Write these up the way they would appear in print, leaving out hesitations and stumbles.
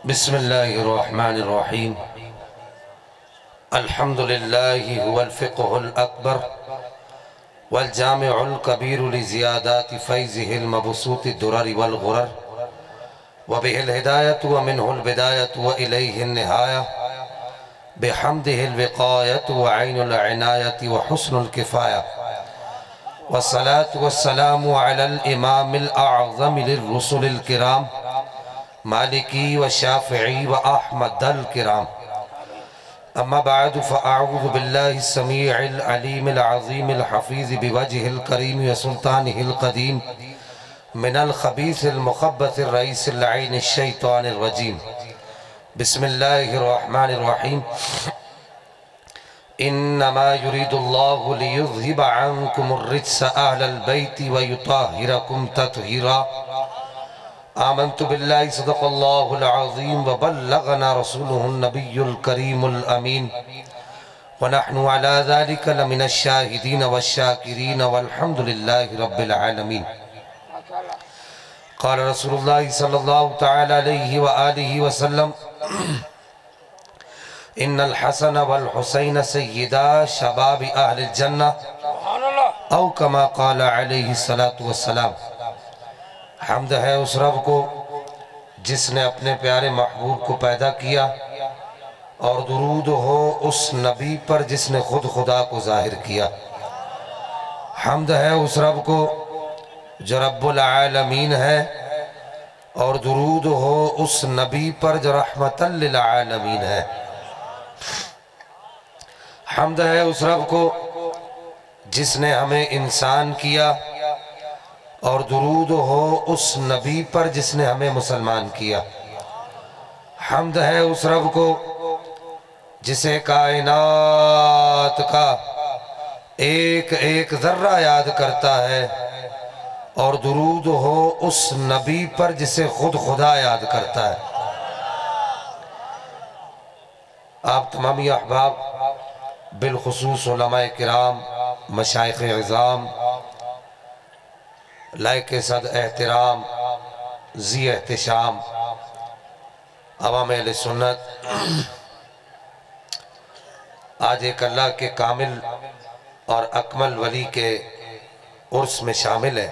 بسم اللہ الرحمن الرحیم الحمد للہ هو الفقہ الأکبر والجامع الكبیر لزیادات فیضه المبسوط الدرر والغرر وبه الہدایة ومنه البدایة وإلیه النہایة بحمده الوقایة وعین العنایة وحسن الکفایة والصلاة والسلام على الامام الاعظم للرسل الكرام مالکی و شافعی و احمد الکرام اما بعد فاعوذ باللہ السمیع العلیم العظیم الحفیظ بوجہ الکریم و سلطانہ القدیم من الخبیث المخبث الرئیس اللعین الشیطان الرجیم بسم اللہ الرحمن الرحیم انما يريد الله ليذهب عنكم الرجس اهل البيت ويطهركم تطهيرا آمنت بالله صدق الله العظيم وبلغنا رسوله النبي الكريم الأمين ونحن على ذلك لمن الشاهدين والشاكرين والحمد لله رب العالمين قال رسول الله صلى الله تعالى عليه وآله وسلم إن الحسن والحسين سيدا شباب أهل الجنة أو كما قال عليه الصلاة والسلام حمد ہے اس رب کو جس نے اپنے پیارے محبوب کو پیدا کیا اور درود ہو اس نبی پر جس نے خود خدا کو ظاہر کیا حمد ہے اس رب کو جو رب العالمین ہے اور درود ہو اس نبی پر جو رحمت للعالمین ہے حمد ہے اس رب کو جس نے ہمیں انسان کیا اور درود ہو اس نبی پر جس نے ہمیں مسلمان کیا حمد ہے اس رب کو جسے کائنات کا ایک ایک ذرہ یاد کرتا ہے اور درود ہو اس نبی پر جسے خود خدا یاد کرتا ہے آپ تمامی احباب بالخصوص علماء کرام مشائخ عظام لائق صد احترام ذی احتشام عوام اہل سنت آج ایک اللہ کے کامل اور اکمل ولی کے عرس میں شامل ہے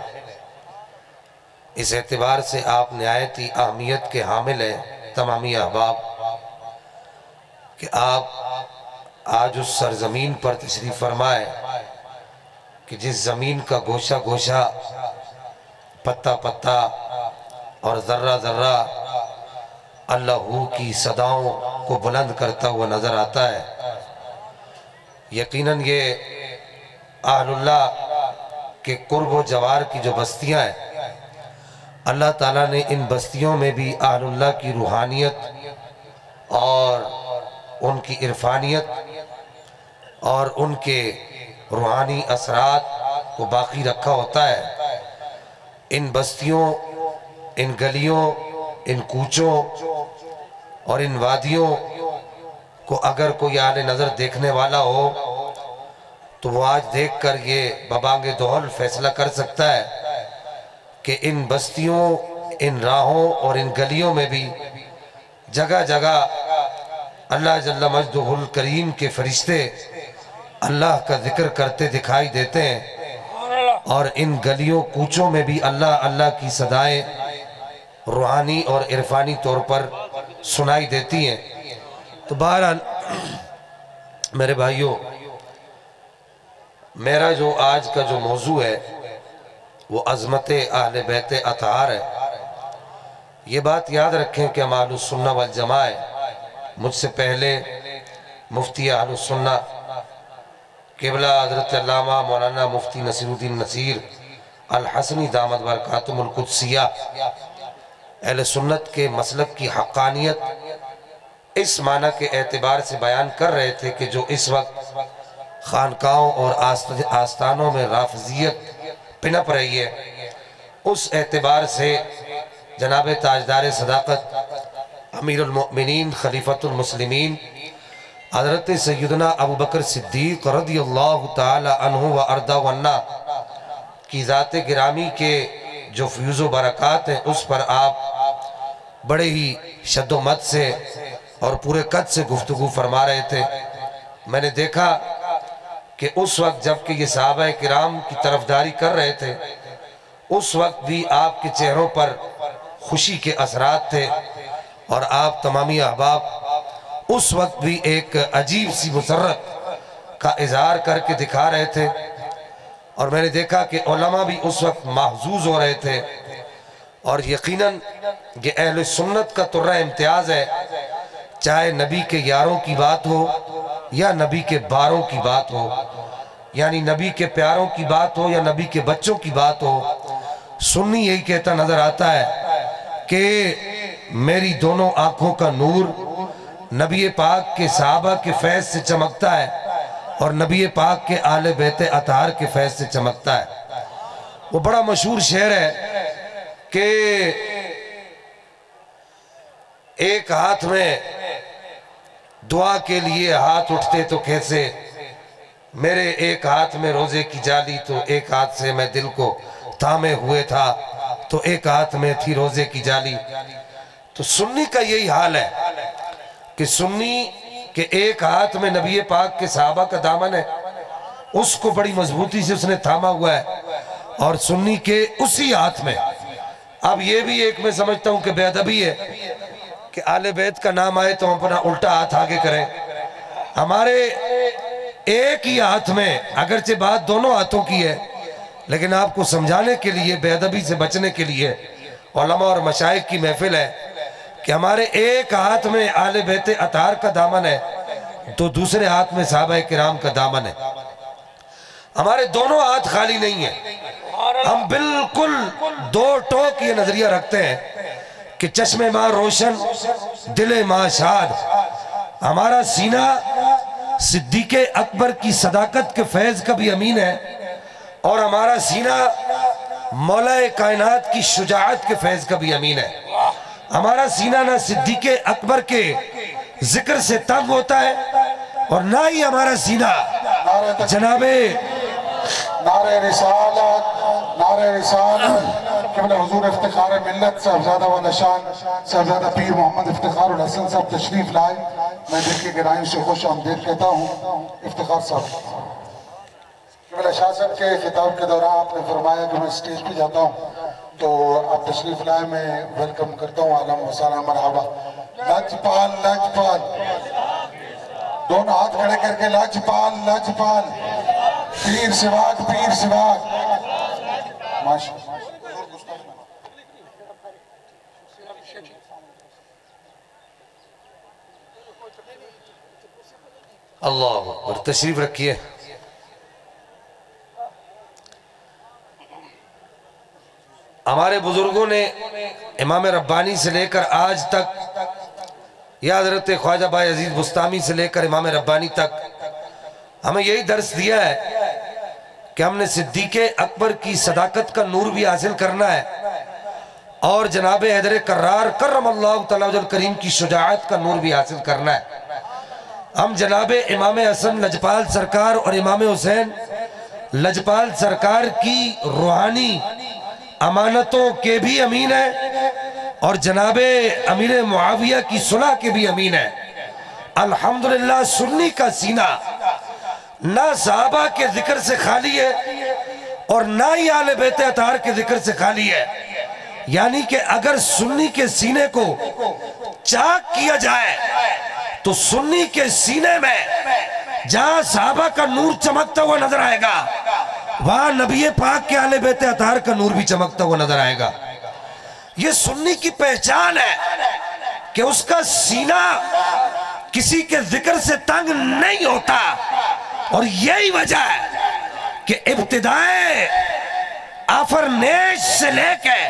اس اعتبار سے آپ نہایت ہی اہمیت کے حامل ہیں تمامی احباب کہ آپ آج اس سرزمین پر تشریف فرمائے کہ جس زمین کا گوشہ گوشہ پتہ پتہ اور ذرہ ذرہ اللہ کی صداؤں کو بلند کرتا ہوا نظر آتا ہے یقیناً یہ اہل اللہ کے قرب و جوار کی جو بستیاں ہیں اللہ تعالیٰ نے ان بستیوں میں بھی اہل اللہ کی روحانیت اور ان کی عرفانیت اور ان کے روحانی اثرات کو باقی رکھا ہوتا ہے ان بستیوں ان گلیوں ان کوچوں اور ان وادیوں کو اگر کوئی اہل نظر دیکھنے والا ہو تو وہ آج دیکھ کر یہ ببانگ دہل فیصلہ کر سکتا ہے کہ ان بستیوں ان راہوں اور ان گلیوں میں بھی جگہ جگہ اللہ جل مجدہ الکریم کے فرشتے اللہ کا ذکر کرتے دکھائی دیتے ہیں اور ان گلیوں کوچوں میں بھی اللہ اللہ کی صدائیں روحانی اور عرفانی طور پر سنائی دیتی ہیں تو بہرحال میرے بھائیوں میرا جو آج کا جو موضوع ہے وہ عظمت اہل بیت اطہار ہے یہ بات یاد رکھیں کہ ہم اہل السنہ والجماعہ مجھ سے پہلے مفتی اہل السنہ قبلہ حضرت علامہ مولانا مفتی نصیر الدین نصیر الحسنی دامت برکاتہم القدسیہ اہل سنت کے مسلک کی حقانیت اس معنی کے اعتبار سے بیان کر رہے تھے کہ جو اس وقت خانقاہوں اور آستانوں میں رافضیت پنپ رہی ہے اس اعتبار سے جناب تاجدار صداقت امیر المؤمنین خلیفۃ المسلمین حضرت سیدنا ابو بکر صدیق رضی اللہ تعالی عنہ و ارضا ونہ کی ذات گرامی کے جو فیوز و برکات ہیں اس پر آپ بڑے ہی شد و مد سے اور پورے قد سے گفتگو فرما رہے تھے۔ میں نے دیکھا کہ اس وقت جب کہ یہ صحابہ کرام کی طرفداری کر رہے تھے، اس وقت بھی آپ کے چہروں پر خوشی کے اثرات تھے، اور آپ تمامی احباب اس وقت بھی ایک عجیب سی مسرت کا اظہار کر کے دکھا رہے تھے۔ اور میں نے دیکھا کہ علماء بھی اس وقت محظوظ ہو رہے تھے، اور یقیناً یہ اہل سنت کا ترہ امتیاز ہے، چاہے نبی کے یاروں کی بات ہو یا نبی کے باروں کی بات ہو، یعنی نبی کے پیاروں کی بات ہو یا نبی کے بچوں کی بات ہو، سنی یہی کہتا نظر آتا ہے کہ میری دونوں آنکھوں کا نور نبی پاک کے صحابہ کے فیض سے چمکتا ہے، اور نبی پاک کے آل بیت اطہار کے فیض سے چمکتا ہے۔ وہ بڑا مشہور شعر ہے کہ ایک ہاتھ میں دعا کے لیے ہاتھ اٹھتے تو کیسے، میرے ایک ہاتھ میں روزے کی جالی، تو ایک ہاتھ سے میں دل کو تھامے ہوئے تھا، تو ایک ہاتھ میں تھی روزے کی جالی۔ تو سنی کا یہی حال ہے کہ سنی کہ ایک ہاتھ میں نبی پاک کے صحابہ کا دامن ہے، اس کو بڑی مضبوطی سے اس نے تھاما ہوا ہے، اور سنی کے اسی ہاتھ میں اب یہ بھی ایک میں سمجھتا ہوں کہ بے ادبی ہے کہ آل بیت کا نام آئے تو ہم اپنا الٹا ہاتھ آگے کریں۔ ہمارے ایک ہی ہاتھ میں، اگرچہ بات دونوں ہاتھوں کی ہے، لیکن آپ کو سمجھانے کے لیے، بے ادبی سے بچنے کے لیے، علماء اور مشائخ کی محفل ہے کہ ہمارے ایک ہاتھ میں آل بیت اطہار کا دامن ہے، تو دوسرے ہاتھ میں صحابہ کرام کا دامن ہے۔ ہمارے دونوں ہاتھ خالی نہیں ہیں۔ ہم بالکل دو ٹوک یہ نظریہ رکھتے ہیں کہ چشم ماں روشن، دل ماں شاد۔ ہمارا سینہ صدیق اکبر کی صداقت کے فیض کا بھی امین ہے، اور ہمارا سینہ مولا کائنات کی شجاعت کے فیض کا بھی امین ہے۔ ہمارا سینہ نہ صدیق اکبر کے ذکر سے تنگ ہوتا ہے، اور نہ ہی ہمارا سینہ جناب نعرہ رسالت، نعرہ رسالت، قبلہ حضور افتخار ملت صاحبزادہ والا شان صاحبزادہ پیر محمد افتخار الحسن صاحب تشریف لائے۔ میں دل کے گہرائیوں سے خوش آمدید کہتا ہوں افتخار صاحب۔ قبلہ شاہ صاحب کے خطاب کے دوران آپ نے فرمایا کہ میں سٹیج پہ جاتا ہوں تو آپ تشریف لائے، میں ویلکم کرتا ہوں، عالم و سلام مرحبا۔ لجپال لجپال، دونوں ہاتھ کھڑے کر کے لجپال لجپال، پیر سواگ پیر سواگ، ماشاءاللہ۔ اللہ اکبر، تشریف رکھیے۔ ہمارے بزرگوں نے امام ربانی سے لے کر آج تک، یا حضرت خواجہ بھائی عزیز بستامی سے لے کر امام ربانی تک ہمیں یہی درس دیا ہے کہ ہم نے صدیق اکبر کی صداقت کا نور بھی حاصل کرنا ہے، اور جناب حیدر کرار کرم اللہ تعالیٰ وجہ کریم کی شجاعت کا نور بھی حاصل کرنا ہے۔ ہم جناب امام حسن لجپال سرکار اور امام حسین لجپال سرکار کی روحانی امانتوں کے بھی امین ہیں، اور جناب امیر معاویہ کی صلح کے بھی امین ہیں۔ الحمدللہ سنی کا سینہ نہ صحابہ کے ذکر سے خالی ہے، اور نہ ہی آل بیت اطہار کے ذکر سے خالی ہے۔ یعنی کہ اگر سنی کے سینے کو چاک کیا جائے تو سنی کے سینے میں جہاں صحابہ کا نور چمکتا ہوا نظر آئے گا، وہاں نبی پاک کے آل بیت اطہار کا نور بھی چمکتا ہوا نظر آئے گا۔ یہ سنی کی پہچان ہے کہ اس کا سینہ کسی کے ذکر سے تنگ نہیں ہوتا، اور یہی وجہ ہے کہ ابتدائے آفرنیش سے لے کے،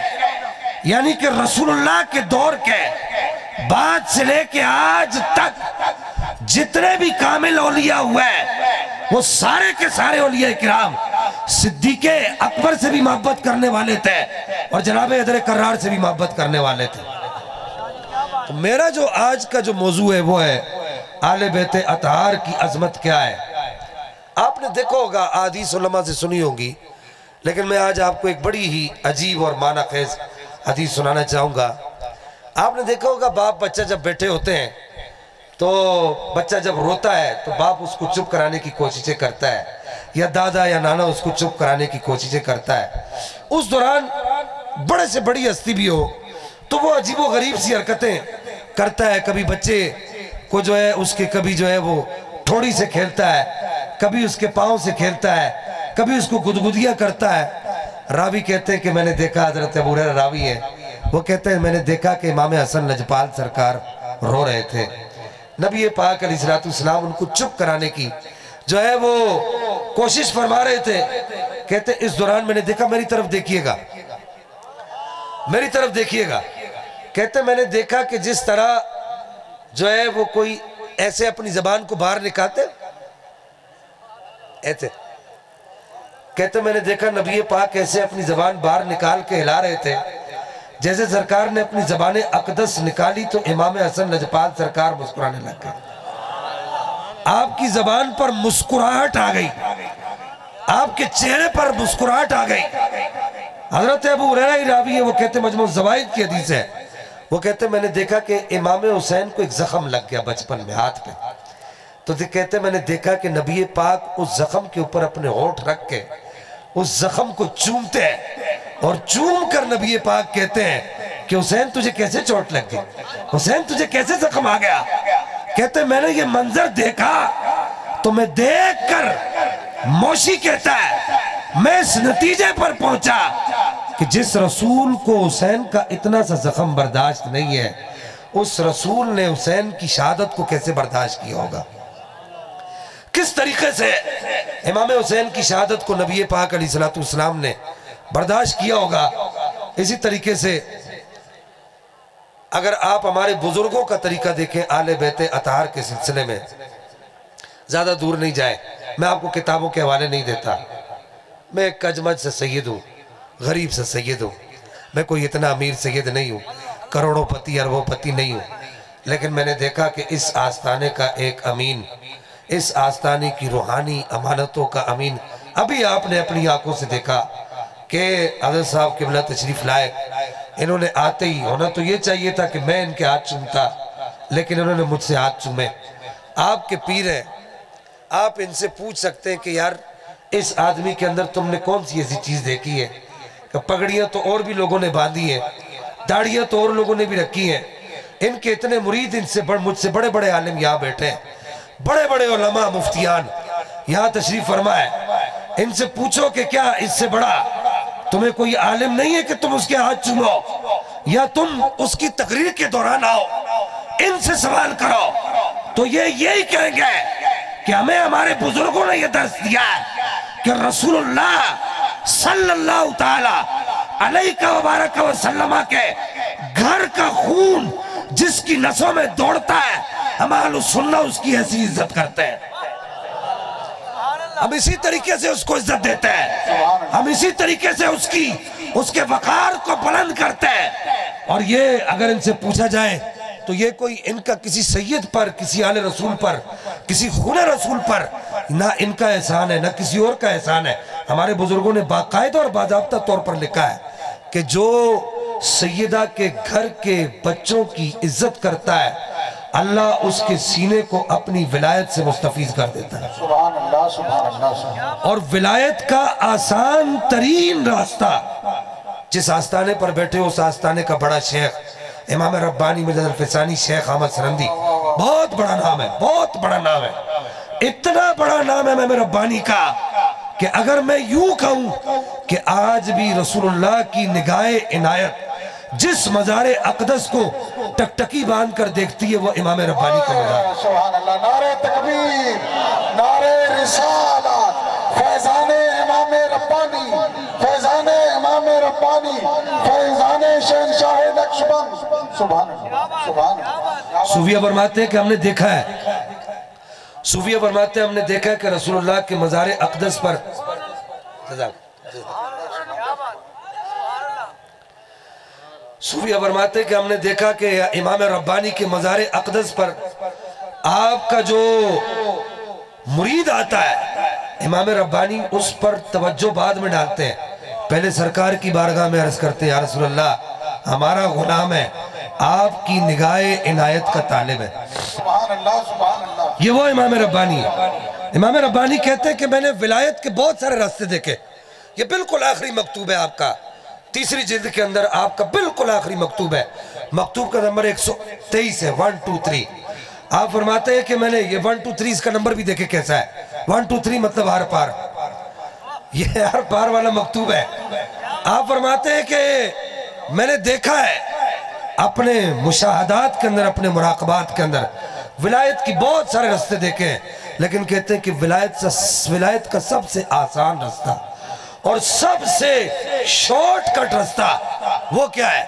یعنی کہ رسول اللہ کے دور کے بعد سے لے کے آج تک جتنے بھی کامل اولیاء ہوئے، وہ سارے کے سارے اولیاء کرام صدیق اکبر سے بھی محبت کرنے والے تھے، اور جناب حیدر کرار سے بھی محبت کرنے والے تھے۔ تو میرا جو آج کا جو موضوع ہے وہ ہے آل بیت اطہار کی عظمت کیا ہے۔ آپ نے دیکھو ہوگا، احادیث علماء سے سنی ہوگی، لیکن میں آج آپ کو ایک بڑی ہی عجیب اور معنی خیز حدیث سنانا چاہوں گا۔ آپ نے دیکھا ہوگا باپ بچہ جب بیٹھے ہوتے ہیں تو بچہ جب روتا ہے تو باپ اس کو چپ کرانے کی کوششیں کرتا ہے، یا دادا یا نانا اس کو چپ کرانے کی کوششیں کرتا ہے۔ اس دوران بڑے سے بڑی ہستی بھی ہو تو وہ عجیب و غریب سی حرکتیں کرتا ہے، کبھی بچے کو جو ہے اس کے کبھی جو ہے وہ ٹھوڑی سے کھیلتا ہے، کبھی اس کے پاؤں سے کھیلتا ہے، کبھی اس کو گدگدیاں کرتا ہے۔ راوی کہتے ہیں کہ میں نے دیکھا، حضرت ابو ہریرہ راوی ہے، وہ کہتے ہیں میں نے دیکھا کہ امام حسن لجپال سرکار رو رہے تھے، نبی پاک علیہ السلام ان کو چپ کرانے کی جو ہے وہ کوشش فرما رہے تھے۔ کہتے ہیں اس دوران میں نے دیکھا، میری طرف دیکھیے گا، میری طرف دیکھیے گا، کہتے ہیں میں نے دیکھا کہ جس طرح جو ہے وہ کوئی ایسے اپنی زبان کو باہر نکالتے ایسے، کہتے ہیں میں نے دیکھا نبی پاک ایسے اپنی زبان باہر نکال کے ہلا رہے تھے، جیسے سرکار نے اپنی زبان اقدس نکالی تو امام حسن لجپال سرکار مسکرانے لگ گئے۔ آپ کی زبان پر مسکراہٹ آ گئی، آپ کے چہرے پر مسکراہٹ آ گئی۔ حضرت ابو ہریرہ راوی ہے، وہ کہتے ہیں مجموع الزوائد کی حدیث ہے، وہ کہتے ہیں میں نے دیکھا کہ امام حسین کو ایک زخم لگ گیا بچپن میں ہاتھ پہ، تو کہتے ہیں میں نے دیکھا کہ نبی پاک اس زخم کے اوپر اپنے ہونٹ رکھ کے اس زخم کو چومتے ہیں، اور چوم کر نبی پاک کہتے ہیں کہ حسین تجھے کیسے چوٹ لگ گئی، حسین تجھے کیسے زخم آ گیا۔ کہتے ہیں میں نے یہ منظر دیکھا تو میں دیکھ کر، موشی کہتا ہے میں اس نتیجے پر پہنچا کہ جس رسول کو حسین کا اتنا سا زخم برداشت نہیں ہے، اس رسول نے حسین کی شہادت کو کیسے برداشت کیا ہوگا، کس طریقے سے امام حسین کی شہادت کو نبی پاک علیہ السلام نے برداشت کیا ہوگا۔ اسی طریقے سے اگر آپ ہمارے بزرگوں کا طریقہ دیکھیں آل بیت اطہار کے سلسلے میں، زیادہ دور نہیں جائے، میں آپ کو کتابوں کے حوالے نہیں دیتا، میں ایک کجمج سے سید ہوں، غریب سے سید ہوں، میں کوئی اتنا امیر سید نہیں ہوں، کروڑوں پتی اربوں پتی نہیں ہوں، لیکن میں نے دیکھا کہ اس آستانے کا ایک امین، اس آستانے کی روحانی امانتوں کا امین، ابھی آپ نے اپنی آنکھوں سے دیکھا کہ حضرت صاحب قبلہ تشریف لائے، انہوں نے آتے ہی ہونا تو یہ چاہیے تھا کہ میں ان کے ہاتھ چومتا، لیکن انہوں نے مجھ سے ہاتھ چومے۔ آپ کے پیر ہیں، آپ ان سے پوچھ سکتے ہیں کہ یار اس آدمی کے اندر تم نے کون سی ایسی چیز دیکھی ہے، کہ پگڑیاں تو اور بھی لوگوں نے باندھی ہیں، داڑیاں تو اور لوگوں نے بھی رکھی ہیں، ان کے اتنے مرید ان سے مجھ سے بڑے بڑے عالم یہاں بیٹھے ہیں، بڑے بڑے علماء مفتیان یہاں تشریف فرمائے، ان سے پوچھو کہ کیا اس سے بڑا تمہیں کوئی عالم نہیں ہے کہ تم اس کے ہاتھ چومو، یا تم اس کی تقریر کے دوران آؤ، ان سے سوال کرو تو یہ یہی کہیں گے کہ ہمیں ہمارے بزرگوں نے یہ درس دیا ہے کہ رسول اللہ صلی اللہ تعالی علیہ وبارک وسلم کے گھر کا خون جس کی نسوں میں دوڑتا ہے، ہم اہل سنہ اس کی ایسی عزت کرتے ہیں، ہم اسی طریقے سے اس کو عزت دیتے ہیں، ہم اسی طریقے سے اس کے وقار کو بلند کرتے ہیں۔ اور یہ اگر ان سے پوچھا جائے تو یہ کوئی ان کا کسی سید پر، کسی آل رسول پر، کسی خون رسول پر نہ ان کا احسان ہے نہ کسی اور کا احسان ہے۔ ہمارے بزرگوں نے باقاعدہ اور باضابطہ طور پر لکھا ہے کہ جو سیدہ کے گھر کے بچوں کی عزت کرتا ہے، اللہ اس کے سینے کو اپنی ولایت سے مستفیض کر دیتا ہے۔ سبحان اللہ سبحان اللہ سبحان اللہ۔ اور ولایت کا آسان ترین راستہ، جس آستانے پر بیٹھے اس آستانے کا بڑا شیخ امام ربانی مجدد الفسانی شیخ احمد سرندی، بہت بڑا نام ہے، بہت بڑا نام ہے، اتنا بڑا نام ہے امام ربانی کا کہ اگر میں یوں کہوں کہ آج بھی رسول اللہ کی نگاہ عنایت جس مزار اقدس کو ٹکٹکی باندھ کر دیکھتی ہے وہ امام ربانی کا مزار۔ سبحان اللہ، نعرہ تکبیر، نعرہ رسالت، فیضان امام ربانی، فیضان امام ربانی، فیضان شہنشاہ نقشبند، سبحان اللہ سبحان اللہ۔ صوفیہ فرماتے ہیں کہ ہم نے دیکھا ہے، صوفیہ فرماتے ہیں ہم نے دیکھا ہے کہ رسول اللہ کے مزار اقدس پر صوفیہ فرماتے ہیں کہ ہم نے دیکھا کہ امام ربانی کے مزار اقدس پر آپ کا جو مرید آتا ہے امام ربانی اس پر توجہ بعد میں ڈالتے ہیں، پہلے سرکار کی بارگاہ میں عرض کرتے ہیں یا رسول اللہ ہمارا غلام ہے، آپ کی نگاہ عنایت کا طالب ہے۔ سبحان اللہ سبحان اللہ۔ یہ وہ امام ربانی ہے۔ امام ربانی کہتے ہیں کہ میں نے ولایت کے بہت سارے راستے دیکھے، یہ بالکل آخری مکتوب ہے آپ کا، تیسری جلد کے اندر آپ کا بالکل آخری مکتوب ہے، مکتوب کا نمبر 123 ہے، 123۔ آپ فرماتے ہیں کہ میں نے یہ 123 اس کا نمبر بھی دیکھے کیسا ہے، 123 مطلب ہر پار، یہ ہر پار والا مکتوب ہے۔ آپ فرماتے ہیں کہ میں نے دیکھا ہے اپنے مشاہدات کے اندر، اپنے مراقبات کے اندر ولایت کی بہت سارے راستے دیکھے ہیں، لیکن کہتے ہیں کہ ولایت کا سب سے آسان راستہ اور سب سے شارٹ کٹ راستہ وہ کیا ہے؟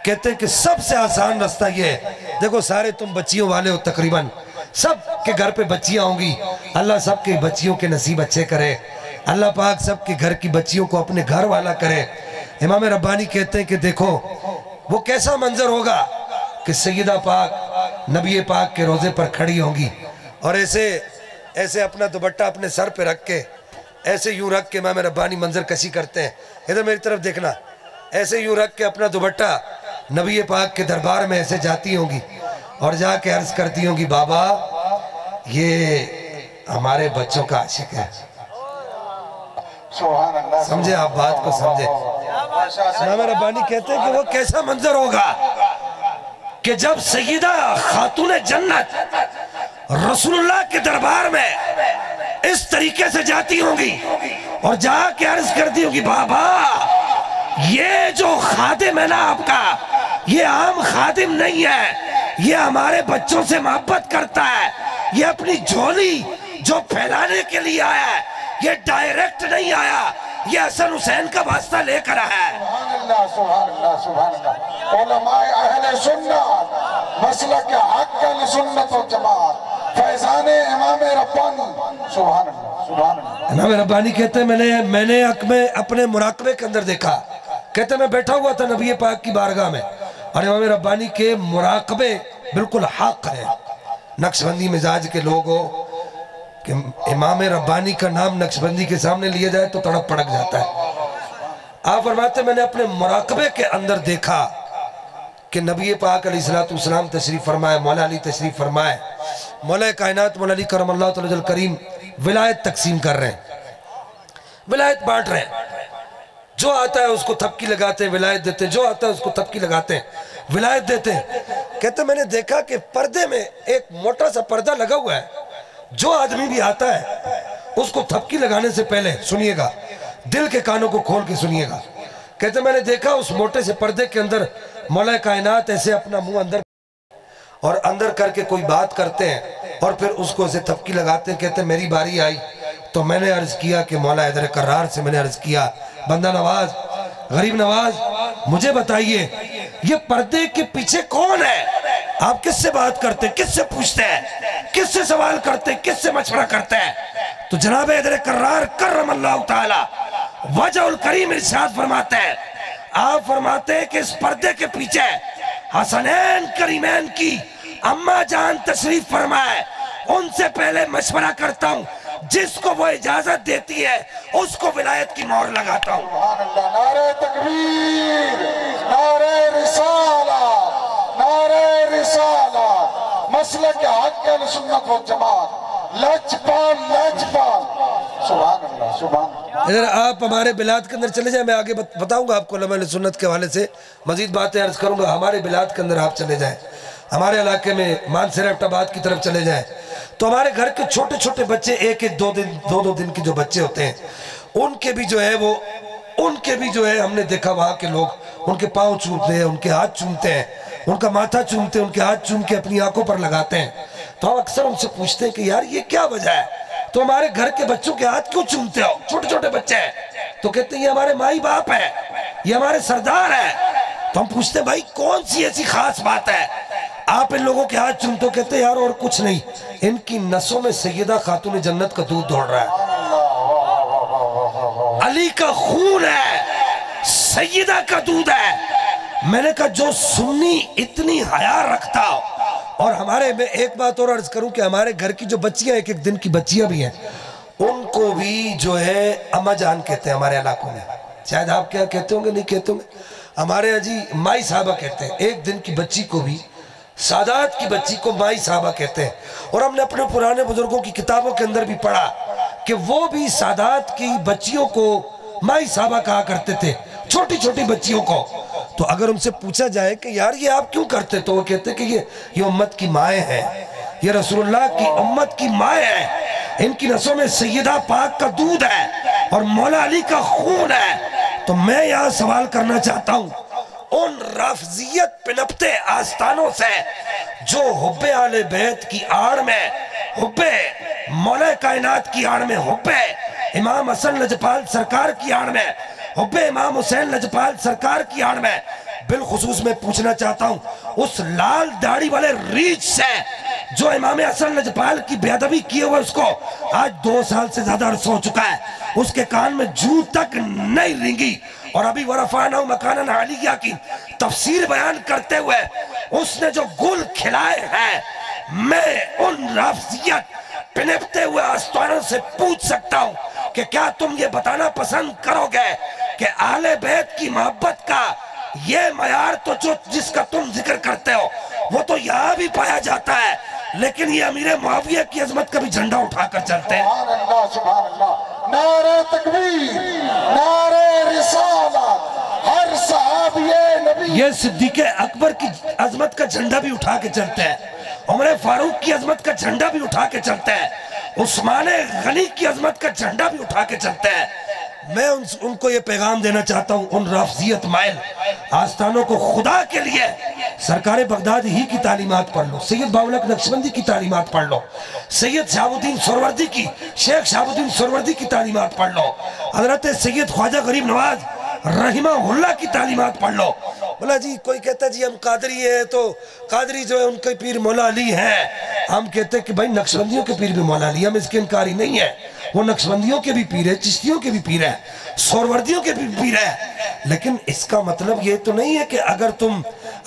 کہتے ہیں کہ سب سے آسان راستہ یہ ہے، دیکھو سارے تم بچیوں والے ہو، تقریباً سب کے گھر پہ بچیاں ہوں گی، اللہ سب کے بچیوں کے نصیب اچھے کرے، اللہ پاک سب کے گھر کی بچیوں کو اپنے گھر والا کرے۔ امام ربانی کہتے ہیں کہ دیکھو وہ کیسا منظر ہوگا کہ سیدہ پاک نبی پاک کے روزے پر کھڑی ہوں گی اور ایسے اپنا دوپٹہ اپنے سر پہ رکھ کے، ایسے یوں رکھ کے امام ربانی منظر کشی کرتے ہیں، ادھر میری طرف دیکھنا، ایسے یوں رکھ کے اپنا دوپٹہ نبی پاک کے دربار میں ایسے جاتی ہوں گی اور جا کے عرض کرتی ہوں گی بابا یہ ہمارے بچوں کا عاشق ہے۔ سبحان اللہ۔ سمجھے آپ بات کو سمجھے؟ امام ربانی کہتے ہیں کہ وہ کیسا منظر ہوگا کہ جب سیدہ خاتون جنت رسول اللہ کے دربار میں اس طریقے سے جاتی ہوں گی اور جا کے عرض کرتی ہوں گی بابا یہ جو خادم ہے نا آپ کا، یہ عام خادم نہیں ہے، یہ ہمارے بچوں سے محبت کرتا ہے، یہ اپنی جھولی جو پھیلانے کے لیے آیا ہے، یہ ڈائریکٹ نہیں آیا، یہ حسن حسین کا واسطہ لے کر آیا ہے۔ سبحان اللہ سبحان اللہ سبحان اللہ۔ علماء اہل سنت مسلک حق اہل سنت و جماعت فیضان امام ربانی۔ سبحان اللہ سبحان اللہ۔ امام ربانی کہتے ہیں میں نے اپنے مراقبے کے اندر دیکھا، کہتے ہیں میں بیٹھا ہوا تھا نبی پاک کی بارگاہ میں اور امام ربانی کے مراقبے بالکل حق ہے۔ نقشبندی مزاج کے لوگ ہو کہ امام ربانی کا نام نقشبندی کے سامنے لیا جائے تو تڑپ پڑک جاتا ہے۔ آپ فرماتے ہیں میں نے اپنے مراقبے کے اندر دیکھا کہ نبی پاک علیہ السلام تشریف فرمائے، مولا علی تشریف فرمائے، مولا کائنات مولا علی کرم اللہ تعالی الکریم ولایت تقسیم کر رہے ہیں، ولایت بانٹ رہے ہیں، جو آتا ہے اس کو تھپکی لگاتے ہیں ولایت دیتے ہیں، جو آتا ہے اس کو تھپکی لگاتے ہیں ولایت دیتے ہیں۔ کہتے ہیں میں نے دیکھا کہ پردے میں ایک موٹا سا پردہ لگا ہوا ہے، جو آدمی بھی آتا ہے اس کو تھپکی لگانے سے پہلے سنیے گا، دل کے کانوں کو کھول کے سنیے گا، کہتے ہیں میں نے دیکھا اس موٹے سے پردے کے اندر مولا کائنات ایسے اپنا منہ اندر کر کے کوئی بات کرتے ہیں اور پھر اس کو اسے تھپکی لگاتے ہیں۔ کہتے ہیں میری باری آئی تو میں نے عرض کیا کہ مولا حیدر کرار سے میں نے عرض کیا بندہ نواز غریب نواز مجھے بتائیے یہ پردے کے پیچھے کون ہے؟ آپ کس سے بات کرتے ہیں، کس سے پوچھتے ہیں، کس سے سوال کرتے ہیں، کس سے مشورہ کرتے ہیں؟ تو جناب حیدر کرار کرم اللہ تعالی وجہ الکریم ارشاد فرماتے ہیں، آپ فرماتے ہیں کہ اس پردے کے پیچھے حسنین کریمین کی اماں جان تشریف فرمائے، ان سے پہلے مشورہ کرتا ہوں، جس کو وہ اجازت دیتی ہے اس کو ولایت کی مہر لگاتا ہوں۔ سبحان اللہ۔ نعرہ تکبیر، نعرہ رسالت، نعرہ رسالت، مسلک حق اہل سنت و جماعت، لجپال لجپال۔ سبحان اللہ سبحان اللہ۔ اگر آپ ہمارے بلاد کے اندر چلے جائیں، میں آگے بتاؤں گا آپ کو علماء سنت کے حوالے سے مزید باتیں عرض کروں گا، ہمارے بلاد کے اندر آپ چلے جائیں، ہمارے علاقے میں مانسر آباد کی طرف چلے جائیں تو ہمارے گھر کے چھوٹے چھوٹے بچے ایک دو دن کے جو بچے ہوتے ہیں ان کے بھی جو ہے ہم نے دیکھا وہاں کے لوگ ان کے پاؤں چومتے ہیں، ان کے ہاتھ چومتے ہیں، ان کا ماتھا چومتے ہیں، ان کے ہاتھ چوم کے اپنی آنکھوں پر لگاتے ہیں۔ تو ہم اکثر ان سے پوچھتے ہیں کہ یار یہ کیا وجہ ہے، تو ہمارے گھر کے بچوں کے ہاتھ کیوں چومتے ہو؟ چھوٹے چھوٹے بچے ہیں تو کہتے ہیں یہ ہمارے مائی باپ ہے، یہ ہمارے سردار ہے۔ تو ہم پوچھتے ہیں بھائی کون سی ایسی خاص بات ہے آپ ان لوگوں کے ہاتھ چومتے ہو؟ کہتے ہیں یار اور کچھ نہیں، ان کی نسوں میں سیدہ خاتون جنت کا دودھ دوڑ رہا ہے، علی کا خون ہے، سیدہ کا دودھ ہے۔ میں نے کہا جو سنی اتنی حیا رکھتا ہو، اور ہمارے میں ایک بات اور عرض کروں کہ ہمارے گھر کی جو بچیاں ایک دن کی بچیاں بھی ہیں ان کو بھی جو ہے اماں جان کہتے ہیں ہمارے علاقوں میں، شاید آپ کیا کہتے ہوں گے نہیں کہتے ہوں گے، ہمارے جی مائی صاحبہ کہتے ہیں، ایک دن کی بچی کو بھی، سادات کی بچی کو مائی صاحبہ کہتے ہیں. اور ہم نے اپنے پرانے بزرگوں کی کتابوں کے اندر بھی پڑھا کہ وہ بھی سادات کی بچیوں کو مائی صاحبہ کہا کرتے تھے، چھوٹی چھوٹی بچیوں کو. تو اگر ان سے پوچھا جائے کہ یار یہ آپ کیوں کرتے، تو وہ کہتے کہ یہ امت کی مائیں ہیں، یہ رسول اللہ کی امت کی مائیں ہیں، ان کی نسوں میں سیدہ پاک کا دودھ ہے اور مولا علی کا خون ہے. تو میں یہاں سوال کرنا چاہتا ہوں ان رافضیت پنپتے آستانوں سے جو حب آل بیت کی آڑ میں، حب مولا کائنات کی آڑ میں، حب امام حسن لجپال سرکار کی آڑ میں، حب امام حسین لجپال سرکار کی آڑ میں، بالخصوص میں پوچھنا چاہتا ہوں اس لال داڑھی والے ریچھ سے جو امام حسن لجپال کی بے ادبی کیے ہوئے اس کو آج 2 سال سے زیادہ عرصہ ہو چکا ہے، اس کے کان میں جوں تک نہیں رینگی. اور ابھی وَرَفَعْنَهُ مَكَانًا عَلِيًّا کی تفسیر بیان کرتے ہوئے اس نے جو گل کھلائے ہیں، میں ان رافضیت پنپتے ہوئے آستانوں سے پوچھ سکتا ہوں کہ کیا تم یہ بتانا پسند کرو گے کہ اہل بیت کی محبت کا یہ معیار تو جس کا تم ذکر کرتے ہو وہ تو یہاں بھی پایا جاتا ہے، لیکن یہ امیر معاویہ کی عظمت کا بھی جھنڈا اٹھا کر چلتے ہیں. سبحان اللہ سبحان اللہ. نعرہ تکبیر، نعرہ رسالت، ہر صحابی نبی یہ صدیق اکبر کی عظمت کا جھنڈا بھی اٹھا کے چلتے ہیں، عمر فاروق کی عظمت کا جھنڈا بھی اٹھا کے چلتے ہیں، عثمان غنی کی عظمت کا جھنڈا بھی اٹھا کے چلتے ہیں. میں ان کو یہ پیغام دینا چاہتا ہوں، ان رافضیت مائل آستانوں کو خدا کے لیے سرکار بغداد ہی کی تعلیمات پڑھ لو، سید باولک نقشبندی کی تعلیمات پڑھ لو، سید شہاب الدین سہروردی کی، شیخ شہاب الدین سہروردی کی تعلیمات پڑھ لو، حضرت سید خواجہ غریب نواز رحمہ اللہ کی تعلیمات پڑھ لو. بولا جی کوئی کہتا ہے جی ہم قادری ہیں تو قادری جو ہے ان کے پیر مولا علی ہیں، ہم کہتے ہیں کہ بھائی نقشبندیوں کے پیر بھی مولا علی، ہم اس کے انکاری نہیں ہے، وہ نقشبندیوں کے بھی پیر ہے، چشتیوں کے بھی پیر ہے، سہروردیوں کے بھی پیر ہے. لیکن اس کا مطلب یہ تو نہیں ہے کہ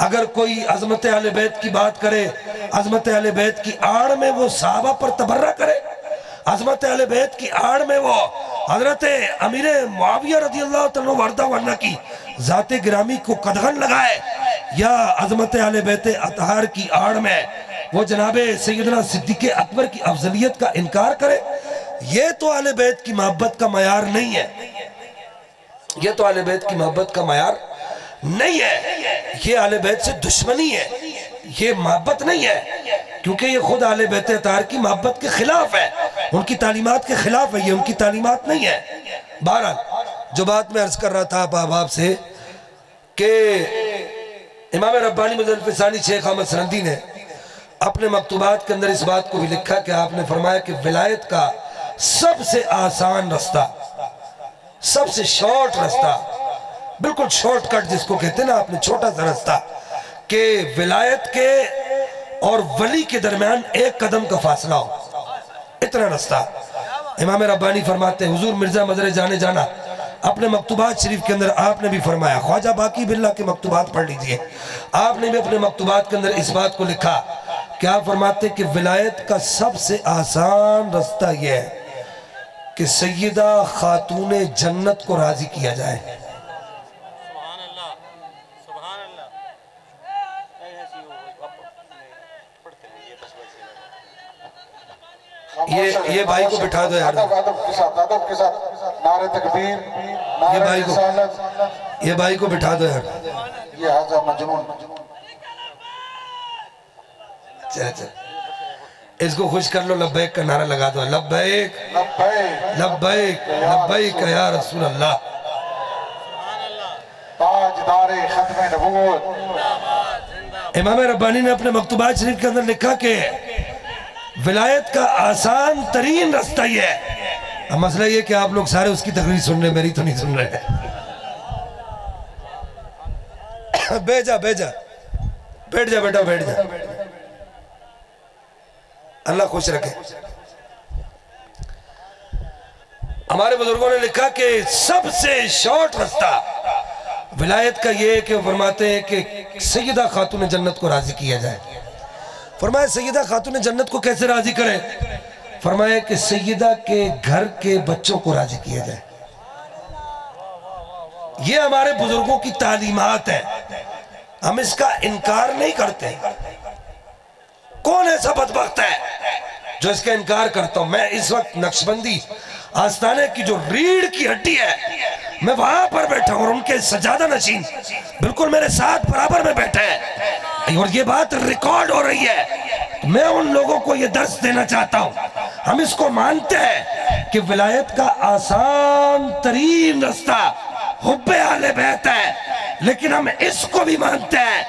اگر کوئی عظمت اہل بیت کی بات کرے، عظمت اہل بیت کی آڑ میں وہ صحابہ پر تبرہ کرے، عظمت اہل بیت کی آڑ میں وہ حضرت امیر معاویہ رضی اللہ تعالیٰ وردہ ورنہ کی ذات گرامی کو قدغن لگائے، یا عظمت اہل بیت اطہار کی آڑ میں وہ جناب سیدنا صدیق اکبر کی افضلیت کا انکار کرے. یہ تو اہل بیت کی محبت کا معیار نہیں ہے، یہ تو اہل بیت کی محبت کا معیار نہیں ہے، یہ اہل بیت سے دشمنی ہے، یہ محبت نہیں ہے، کیونکہ یہ خود اہل بیت اطہار کی محبت کے خلاف ہے، ان کی تعلیمات کے خلاف ہے، یہ ان کی تعلیمات نہیں ہے. بہرحال جو بات میں عرض کر رہا تھا آپ سے کہ امام ربانی مظفر ثانی شیخ احمد سرندی نے اپنے مکتوبات کے اندر اس بات کو بھی لکھا کہ آپ نے فرمایا کہ ولایت کا سب سے آسان رستہ، سب سے شارٹ رستہ، بالکل شارٹ کٹ جس کو کہتے ہیں نا، آپ نے چھوٹا سا رستہ، کہ ولایت کے اور ولی کے درمیان 1 قدم کا فاصلہ ہو، اتنا رستہ. امام ربانی فرماتے ہیں، حضور مرزا مظہر جانے جانا اپنے مکتوبات شریف کے اندر آپ نے بھی فرمایا، خواجہ باقی باللہ کے مکتوبات پڑھ لیجئے، آپ نے بھی اپنے مکتوبات کے اندر اس بات کو لکھا کہ آپ فرماتے ہیں کہ ولایت کا سب سے آسان رستہ یہ ہے کہ سیدہ خاتون جنت کو راضی کیا جائے. یہ بھائی کو بٹھا دو یار، ادب کے ساتھ نعرہ تکبیر، نعرہ رسالت، یہ بھائی کو بٹھا دو یار. یہ حضا مجنون. چل اس کو خوش کر لو، لبیک کا نعرہ لگا دو، لبیک لبیک لبیک لبیک یا رسول اللہ. تاجدار ختم نبوت. امام ربانی نے اپنے مکتوبات شریف کے اندر لکھا کہ ولایت کا آسان ترین رستہ یہ ہے. اب مسئلہ یہ کہ آپ لوگ سارے اس کی تقریر سن رہے، میری تو نہیں سن رہے. بیٹھ جا بیٹھ جا بیٹا بیٹھ جا، اللہ خوش رکھے. ہمارے بزرگوں نے لکھا کہ سب سے شارٹ رستہ ولایت کا یہ ہے کہ وہ فرماتے ہیں کہ سیدہ خاتون جنت کو راضی کیا جائے. فرمایا سیدہ خاتون جنت کو کیسے راضی کریں؟ فرمایا کہ سیدہ کے گھر کے بچوں کو راضی کیا جائے. یہ ہمارے بزرگوں کی تعلیمات ہیں، ہم اس کا انکار نہیں کرتے۔ کون ایسا بدبخت ہے جو اس کا انکار کرتا ہوں؟ میں اس وقت نقشبندی آستانے کی جو ریڑھ کی ہڈی ہے، میں وہاں پر بیٹھا ہوں اور ان کے سجادہ نشین بالکل میرے ساتھ برابر میں بیٹھے ہیں، اور یہ بات ریکارڈ ہو رہی ہے۔ میں ان لوگوں کو یہ درس دینا چاہتا ہوں، ہم اس کو مانتے ہیں کہ ولایت کا آسان ترین رستہ حب اہل بیت ہے، لیکن ہم اس کو بھی مانتے ہیں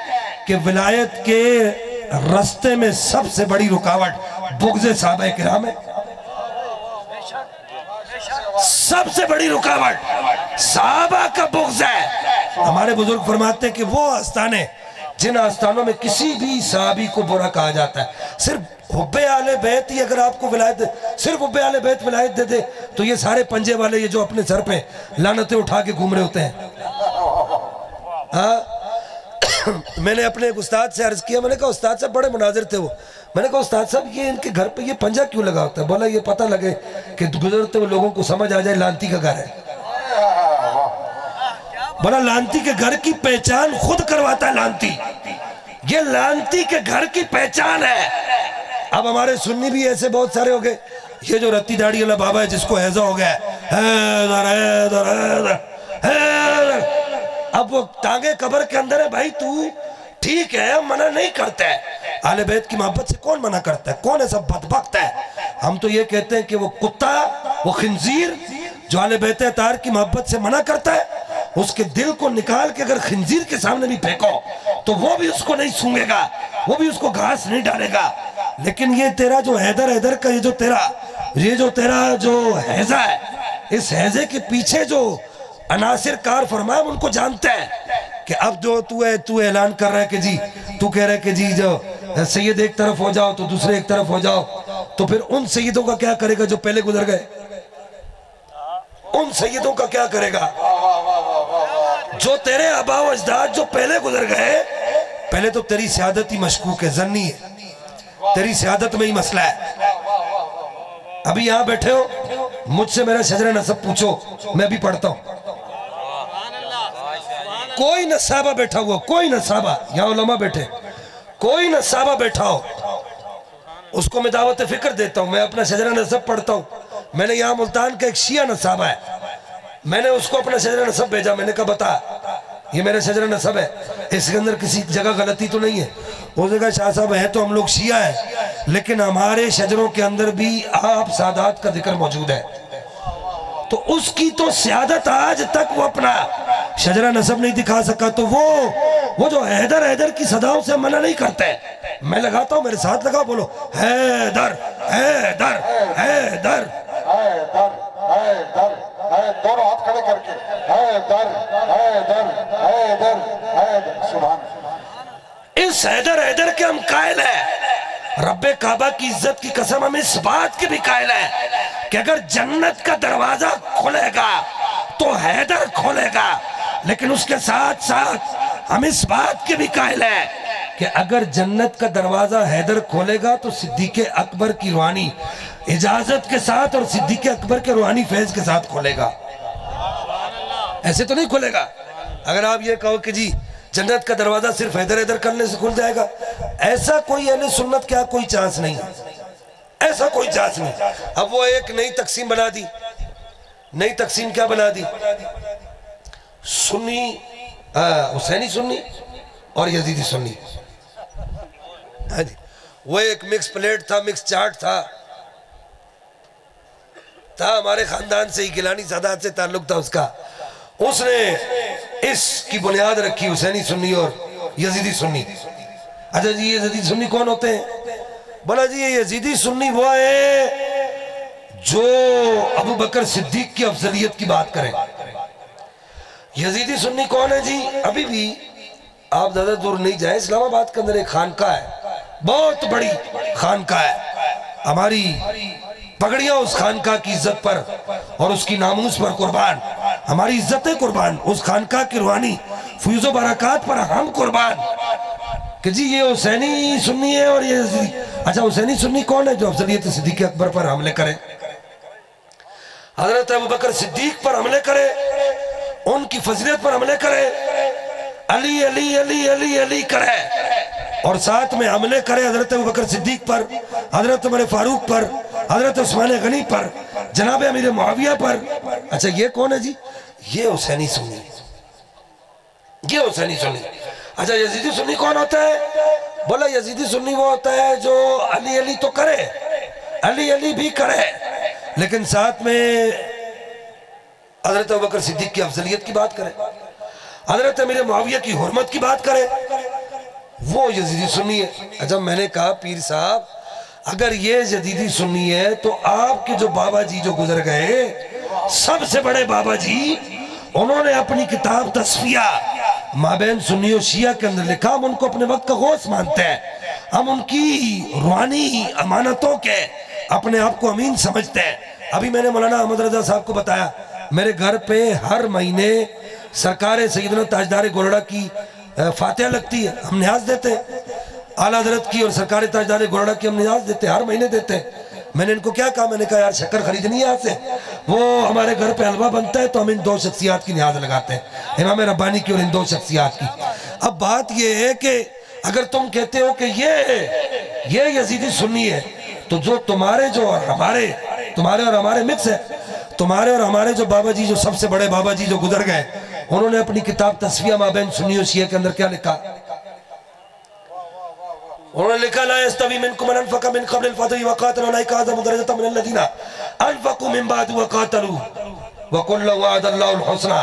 کہ ولایت کے رستے میں سب سے بڑی رکاوٹ بغض صحابہ کرام ہے۔ سب سے بڑی رکاوٹ صحابہ کا بغض ہے۔ ہمارے بزرگ فرماتے ہیں کہ وہ آستانے جن آستانوں میں کسی بھی صحابی کو برا کہا جاتا ہے، صرف حب اہل بیت ہی اگر آپ کو ولایت دے، صرف حب اہل بیت ولایت دے دے تو یہ سارے پنجے والے یہ جو اپنے سر پہ لعنتیں اٹھا کے گھوم رہے ہوتے ہیں۔ میں نے اپنے ایک استاد سے عرض کیا، میں نے کہا استاد صاحب بڑے مناظر تھے وہ، میں نے کہا استاد صاحب یہ ان کے گھر پہ یہ پنجہ کیوں لگا ہوتا ہے؟ بولا یہ پتہ لگے کہ گزرتے ہوئے لوگوں کو سمجھ آ جائے لانتی کا گھر ہے۔ بولا لانتی کے گھر کی پہچان خود کرواتا ہے لانتی، یہ لانتی کے گھر کی پہچان ہے۔ اب ہمارے سنی بھی ایسے بہت سارے ہو گئے، یہ جو رتی داڑھی والا بابا ہے جس کو ہیضہ ہو گیا ہے، حیدر حیدر حیدر حیدر، اب وہ ٹانگیں قبر کے اندر ہے۔ بھائی تو ٹھیک ہے، ہم منع نہیں کرتے ہیں، اہل بیت کی محبت سے کون منع کرتا ہے؟ کون ایسا بدبخت ہے؟ ہم تو یہ کہتے ہیں کہ وہ کتا، وہ خنزیر جو اہل بیت اطہار کی محبت سے منع کرتا ہے، اس کے دل کو نکال کے اگر خنزیر کے سامنے بھی پھینکو تو وہ بھی اس کو نہیں سونگے گا، وہ بھی اس کو گھاس نہیں ڈالے گا۔ لیکن یہ تیرا جو حیدر حیدر کا یہ جو تیرا جو حیضہ ہے، اس حیضے کے پیچھے جو عناصر کار فرمائے ہم ان کو جانتے ہیں کہ اب جو تو اعلان کر رہا ہے کہ جی تو کہہ رہا ہے کہ جی جو سید ایک طرف ہو جاؤ تو دوسرے ایک طرف ہو جاؤ، تو پھر ان سیدوں کا کیا کرے گا جو پہلے گزر گئے؟ ان سیدوں کا کیا کرے گا جو تیرے آبا و اجداد جو پہلے گزر گئے؟ پہلے تو تیری سیادت ہی مشکوک ہے، ظنی ہے، تیری سیادت میں ہی مسئلہ ہے۔ ابھی یہاں بیٹھے ہو، مجھ سے میرا شجر نسب پوچھو، میں بھی پڑھتا ہوں۔ کوئی نصابہ بیٹھا ہوا، کوئی نصابہ، یہاں علماء بیٹھے، کوئی نصابہ بیٹھا ہو، اس کو میں دعوت فکر دیتا ہوں، میں اپنا شجر نسب پڑھتا ہوں۔ میں نے یہاں ملتان کا ایک شیعہ نصابہ ہے، میں نے اس کو اپنا شجر نسب بھیجا، میں نے کہا بتا یہ میرا شجر نسب ہے، اس کے اندر کسی جگہ غلطی تو نہیں ہے؟ اس نے کہا شاہ صاحب ہے تو ہم لوگ شیعہ ہیں، لیکن ہمارے شجروں کے اندر بھی آپ سادات کا ذکر موجود ہے۔ تو اس کی تو سیادت آج تک وہ اپنا شجرہ نسب نہیں دکھا سکا، تو وہ جو حیدر حیدر کی صداؤں سے منع نہیں کرتے، میں لگاتا ہوں، میرے ساتھ لگا، بولو حیدر حیدر حیدر حیدر حیدر، دونوں ہاتھ کھڑے کر کے حیدر حیدر حیدر حیدر، سبحان۔ اس حیدر حیدر کے ہم قائل ہیں، رب کعبہ کی عزت کی قسم ہم اس بات کے بھی قائل ہیں کہ اگر جنت کا دروازہ کھلے گا تو حیدر کھولے گا، لیکن اس کے ساتھ ساتھ ہم اس بات کے بھی قائل ہیں کہ اگر جنت کا دروازہ حیدر کھولے گا تو صدیق اکبر کی روحانی اجازت کے ساتھ اور صدیق اکبر کے روحانی فیض کے ساتھ کھولے گا، ایسے تو نہیں کھولے گا۔ اگر آپ یہ کہو کہ جی جنت کا دروازہ صرف حیدر حیدر کرنے سے کھل جائے گا، ایسا کوئی اہل سنت کیا کوئی چانس نہیں، ایسا کوئی چانس نہیں۔ اب وہ ایک نئی تقسیم بنا دی، نئی تقسیم کیا بنا دی؟ سنی حسینی سنی اور یزیدی سنی، وہ ایک مکس پلیٹ تھا، مکس چارٹ تھا ہمارے خاندان سے ہی، گیلانی سادات سے تعلق تھا اس کا، اس نے اس کی بنیاد رکھی حسینی سنی اور یزیدی سنی۔ اچھا جی یہ یزیدی سنی کون ہوتے ہیں؟ بولا جی یہ یزیدی سنی وہ ہے جو ابو بکر صدیق کی افضلیت کی بات کریں۔ یزیدی سنی کون ہے جی؟ ابھی بھی آپ زیادہ دور نہیں جائیں، اسلام آباد کے اندر ایک خانقاہ ہے، بہت بڑی خانقاہ ہے، ہماری پگڑیاں اس خانقاہ کی عزت پر اور اس کی ناموس پر قربان، ہماری عزتیں قربان، اس خانقاہ کی روحانی فیوز و برکات پر ہم قربان، کہ جی یہ حسینی سنی ہے اور یہ یزیدی۔ اچھا حسینی سنی کون ہے جو افضلیت صدیق اکبر پر حملے کرے، حضرت ابو بکر صدیق پر حملے کرے، ان کی فضیلت پر عملے کرے، علی علی علی علی علی کرے، اور ساتھ میں عملے کرے حضرت ابوبکر صدیق پر، حضرت عمر فاروق پر، حضرت عثمان غنی پر، جناب امیر معاویہ پر۔ اچھا یہ کون ہے جی؟ یہ حسینی سنی، یہ حسینی سنی۔ اچھا یزیدی سنی کون ہوتا ہے؟ بولا یزیدی سنی وہ ہوتا ہے جو علی علی تو کرے، علی علی بھی کرے، لیکن ساتھ میں حضرت ابوبکر صدیق کی افضلیت کی بات کرے، حضرت امیر معاویہ کی حرمت کی بات کرے، وہ یزیدی سنی ہے۔ اچھا میں نے کہا پیر صاحب اگر یہ یزیدی سنی ہے تو آپ کے جو بابا جی جو گزر گئے، سب سے بڑے بابا جی، انہوں نے اپنی کتاب تصفیہ مابین سنی و شیعہ کے اندر لکھا، ہم ان کو اپنے وقت کا غوث مانتے ہیں، ہم ان کی روحانی امانتوں کے اپنے آپ کو امین سمجھتے ہیں۔ ابھی میں نے مولانا احمد رضا صاحب کو بتایا میرے گھر پہ ہر مہینے سرکار سیدنا تاجدار گولڑا کی فاتحہ لگتی ہے، ہم نیاز دیتے ہیں، اعلیٰ حضرت کی اور سرکار تاجدار گولڑا کی ہم نیاز دیتے ہیں، ہر مہینے دیتے ہیں۔ میں نے ان کو کیا کہا؟ میں نے کہا یار شکر خریدنی ہے یہاں سے، وہ ہمارے گھر پہ حلوہ بنتا ہے تو ہم ان دو شخصیات کی نیاز لگاتے ہیں، امام ربانی کی اور ان دو شخصیات کی۔ اب بات یہ ہے کہ اگر تم کہتے ہو کہ یہ یزیدی سنی ہے تو جو تمہارے اور ہمارے مکس ہے، تمہارے اور ہمارے جو بابا جی جو سب سے بڑے بابا جی جو گزر گئے، انہوں نے اپنی کتاب تصفیہ مابین سنی و شیعہ کے اندر کیا لکھا؟ انہوں نے لکھا لا يستوي منكم من انفق من قبل الفتح وقاتل اولئك اعظم درجة من الذين انفقوا من بعد وقاتلوا وكلا وعد الله الحسنى۔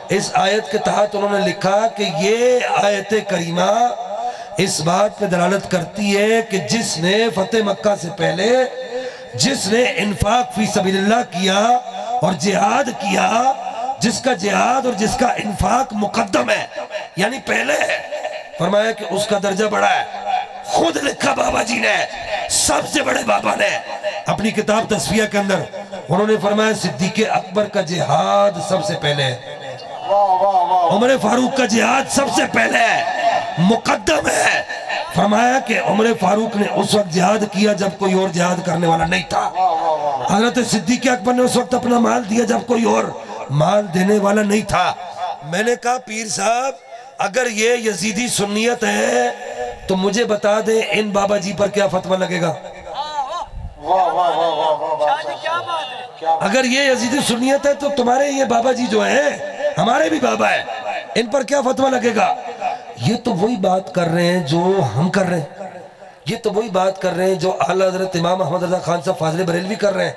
اس آیت کے تحت انہوں نے لکھا کہ یہ آیت کریمہ اس بات پہ دلالت کرتی ہے کہ جس نے فتح مکہ سے پہلے جس نے انفاق فی سبیل اللہ کیا اور جہاد کیا، جس کا جہاد اور جس کا انفاق مقدم ہے یعنی پہلے ہے، فرمایا کہ اس کا درجہ بڑا ہے۔ خود لکھا بابا جی نے، سب سے بڑے بابا نے اپنی کتاب تصفیہ کے اندر انہوں نے فرمایا صدیق اکبر کا جہاد سب سے پہلے ہے، عمر فاروق کا جہاد سب سے پہلے ہے، مقدم ہے۔ فرمایا کہ عمر فاروق نے اس وقت جہاد کیا جب کوئی اور جہاد کرنے والا نہیں تھا، حضرت صدیق اکبر نے اس وقت اپنا مال دیا جب کوئی اور مال دینے والا نہیں تھا۔ میں نے کہا پیر صاحب اگر یہ یزیدی سنیت ہے تو مجھے بتا دیں ان بابا جی پر کیا فتوہ لگے گا؟ اگر یہ یزیدی سنیت ہے تو تمہارے یہ بابا جی جو ہیں ہمارے بھی بابا ہیں، ان پر کیا فتوہ لگے گا؟ یہ تو وہی بات کر رہے ہیں جو ہم کر رہے ہیں، یہ تو وہی بات کر رہے ہیں جو اعلیٰ حضرت امام احمد رضا خان صاحب فاضل بریلوی کر رہے ہیں۔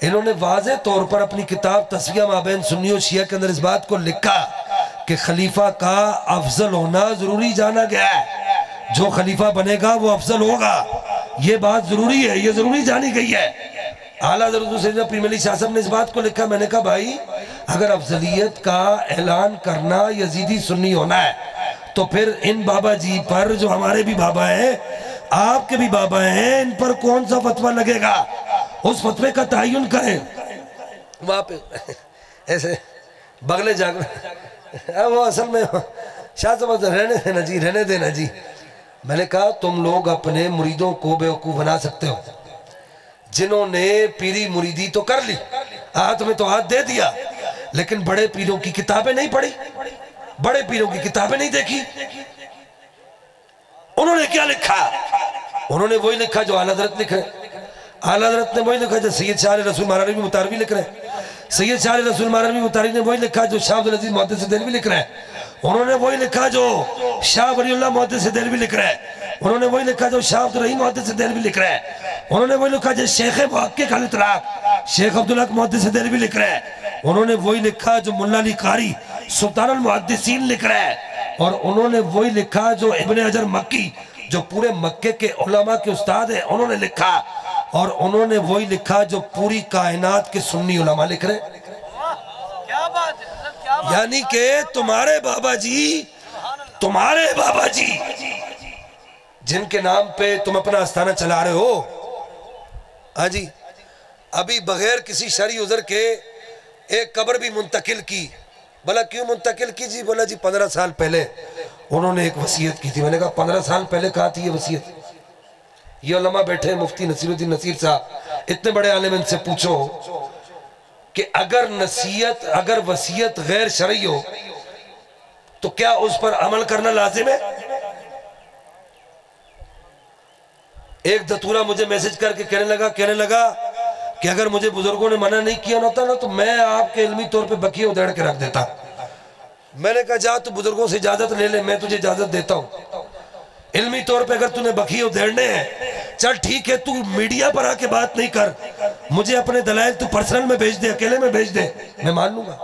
انہوں نے واضح طور پر اپنی کتاب تصفیہ مابین سنی و شیعہ کے اندر اس بات کو لکھا کہ خلیفہ کا افضل ہونا ضروری جانا گیا ہے، جو خلیفہ بنے گا وہ افضل ہوگا، یہ بات ضروری ہے، یہ ضروری جانی گئی ہے۔ اعلیٰ حضرت سیدنا پیر ملی شاہ صاحب نے اس بات کو لکھا۔ میں نے کہا بھائی اگر افضلیت کا اعلان کرنا یزیدی سنی ہونا ہے تو پھر ان بابا جی پر جو ہمارے بھی بابا ہیں، آپ کے بھی بابا ہیں، ان پر کون سا فتوہ لگے گا؟ اس فتوے کا تعین کریں۔ وہاں پہ ایسے بغلے جاگر وہ اصل میں شاہ صاحب رہنے دینا جی۔ میں نے کہا تم لوگ اپنے مریدوں کو بیوقوف بنا سکتے ہو، جنہوں نے پیری مریدی تو کر لی، ہاتھ میں تو ہاتھ دے دیا، لیکن بڑے پیروں کی کتابیں نہیں پڑھی، بڑے پیروں کی کتابیں نہیں دیکھی۔ انہوں نے کیا لکھا؟ انہوں نے وہی لکھا جو اعلیٰ حضرت لکھ رہے ہیں، اعلیٰ حضرت نے وہی لکھا جو سید شاہ علیہ رسول مہاراجی متعارفی لکھ رہے ہیں، سید شاہ علیہ رسول مہاراجی متعارفی نے وہی لکھا جو شاہ عبدالعزیز محدث دہلوی لکھ رہے ہیں، انہوں نے وہی لکھا جو شاہ ولی اللہ محدث دہلوی لکھ رہے ہیں، انہوں نے وہی لکھا جو شاہ عبدالرحیم محدث دہلوی لکھ رہے ہیں، انہوں نے وہی لکھا جو شیخ محقق الاطلاق شیخ عبدالحق محدث دہلوی لکھ رہے ہیں، انہوں نے وہی لکھا جو ملا علی قاری سلطان المحدثین لکھ رہے ہیں، اور انہوں نے وہی لکھا جو ابن حجر مکی جو پورے مکے کے علماء کے استاد ہیں انہوں نے لکھا، اور انہوں نے وہی لکھا جو پوری کائنات کے سنی علماء لکھ رہے ہیں۔ یعنی کہ تمہارے بابا جی جن کے نام پہ تم اپنا آستانہ چلا رہے ہو، ہاں جی ابھی بغیر کسی شرعی عذر کے ایک قبر بھی منتقل کی۔ بولا کیوں منتقل کی جی؟ بولا جی 15 سال پہلے انہوں نے ایک وصیت کی تھی۔ میں نے کہا 15 سال پہلے کہا تھی یہ وصیت؟ یہ علماء بیٹھے، مفتی نصیر الدین نصیر صاحب اتنے بڑے عالم، ان سے پوچھو کہ اگر نصیحت اگر وصیت غیر شرعی ہو تو کیا اس پر عمل کرنا لازم ہے؟ ایک دتورا مجھے میسج کر کے کہنے لگا کہ اگر مجھے بزرگوں نے منع نہیں کیا ہوتا نا تو میں آپ کے علمی طور پہ بکیے ادھیڑ کے رکھ دیتا. میں نے کہا جا تو بزرگوں سے اجازت لے لے، میں تجھے اجازت دیتا ہوں. علمی طور پہ اگر تُنے بکیے ادھیڑنے ہیں چل ٹھیک ہے، تو میڈیا پر آ کے بات نہیں کر، مجھے اپنے دلائل تو پرسنل میں بھیج دے، اکیلے میں بھیج دے، میں مان لوں گا.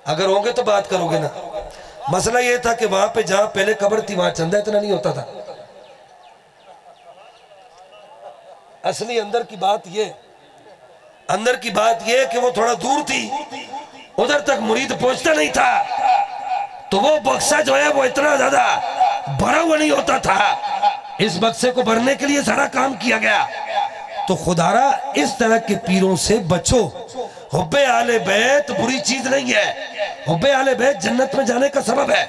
اگر ہوں گے تو بات کرو گے نا. مسئلہ یہ تھا کہ وہاں پہ جہاں پہلے قبر تھی وہاں چندہ اتنا نہیں ہوتا تھا. اصلی اندر کی بات یہ کہ وہ تھوڑا دور تھی، ادھر تک مرید پہنچتا نہیں تھا، تو وہ بکسہ جو ہے وہ اتنا زیادہ بھرا ہوا نہیں ہوتا تھا. اس بکسے کو بھرنے کے لیے سارا کام کیا گیا. تو خدارا اس طرح کے پیروں سے بچو. حب اہل بیت بری چیز نہیں ہے، حب اہل بیت جنت میں جانے کا سبب ہے.